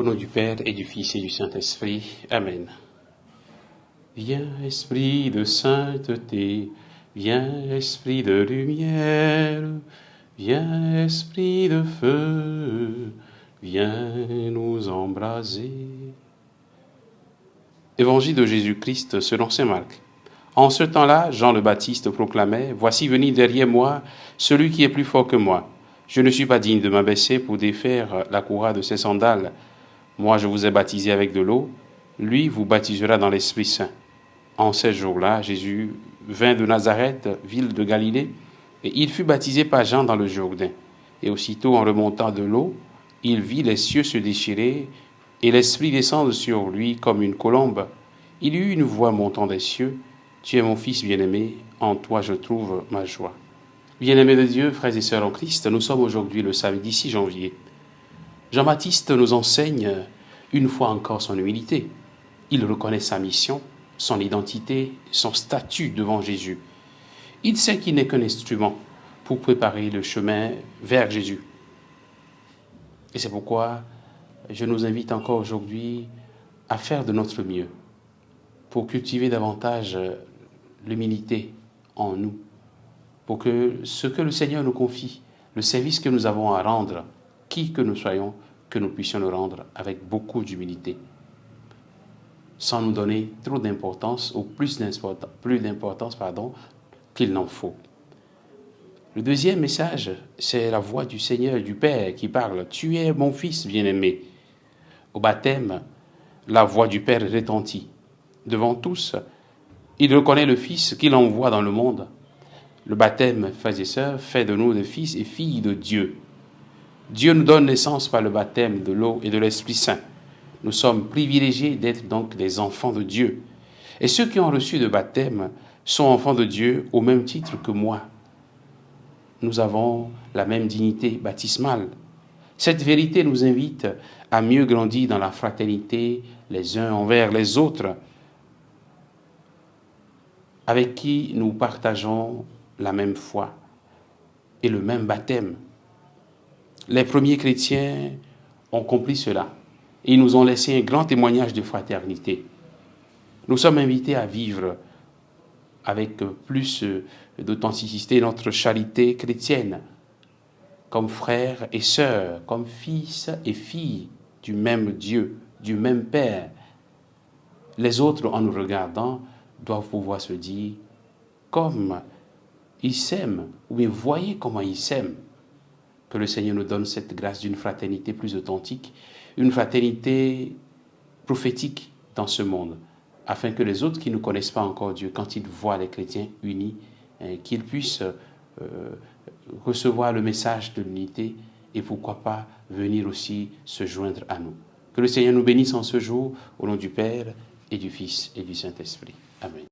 nom du Père et du Fils et du Saint-Esprit. Amen. Viens, Esprit de sainteté, viens, Esprit de lumière, viens, Esprit de feu, viens nous embraser. Évangile de Jésus-Christ selon saint Marc. En ce temps-là, Jean le Baptiste proclamait « Voici venir derrière moi celui qui est plus fort que moi. Je ne suis pas digne de m'abaisser pour défaire la courroie de ses sandales. Moi, je vous ai baptisé avec de l'eau. Lui vous baptisera dans l'Esprit Saint. » En ces jours-là, Jésus vint de Nazareth, ville de Galilée, et il fut baptisé par Jean dans le Jourdain. Et aussitôt, en remontant de l'eau, il vit les cieux se déchirer et l'Esprit descendre sur lui comme une colombe. Il eut une voix montant des cieux. « Tu es mon Fils bien-aimé, en toi je trouve ma joie. » Bien-aimés de Dieu, frères et sœurs en Christ, nous sommes aujourd'hui le samedi 6 janvier. Jean-Baptiste nous enseigne une fois encore son humilité. Il reconnaît sa mission, son identité, son statut devant Jésus. Il sait qu'il n'est qu'un instrument pour préparer le chemin vers Jésus. Et c'est pourquoi je nous invite encore aujourd'hui à faire de notre mieux pour cultiver davantage l'humilité en nous, pour que ce que le Seigneur nous confie, le service que nous avons à rendre, qui que nous soyons, que nous puissions le rendre avec beaucoup d'humilité, sans nous donner trop d'importance ou plus d'importance qu'il n'en faut. Le deuxième message, c'est la voix du Seigneur et du Père qui parle. « Tu es mon Fils bien-aimé ». Au baptême, la voix du Père retentit. Devant tous, il reconnaît le Fils qu'il envoie dans le monde. Le baptême, frères et sœurs, fait de nous des fils et filles de Dieu. Dieu nous donne naissance par le baptême de l'eau et de l'Esprit Saint. Nous sommes privilégiés d'être donc des enfants de Dieu. Et ceux qui ont reçu le baptême sont enfants de Dieu au même titre que moi. Nous avons la même dignité baptismale. Cette vérité nous invite à mieux grandir dans la fraternité les uns envers les autres, avec qui nous partageons la même foi et le même baptême. Les premiers chrétiens ont compris cela. Ils nous ont laissé un grand témoignage de fraternité. Nous sommes invités à vivre avec plus d'authenticité notre charité chrétienne, comme frères et sœurs, comme fils et filles du même Dieu, du même Père. Les autres, en nous regardant, doivent pouvoir se dire, comme ils s'aiment, ou bien voyez comment ils s'aiment. Que le Seigneur nous donne cette grâce d'une fraternité plus authentique, une fraternité prophétique dans ce monde, afin que les autres qui ne connaissent pas encore Dieu, quand ils voient les chrétiens unis, qu'ils puissent recevoir le message de l'unité et pourquoi pas venir aussi se joindre à nous. Que le Seigneur nous bénisse en ce jour, au nom du Père et du Fils et du Saint-Esprit. Amen.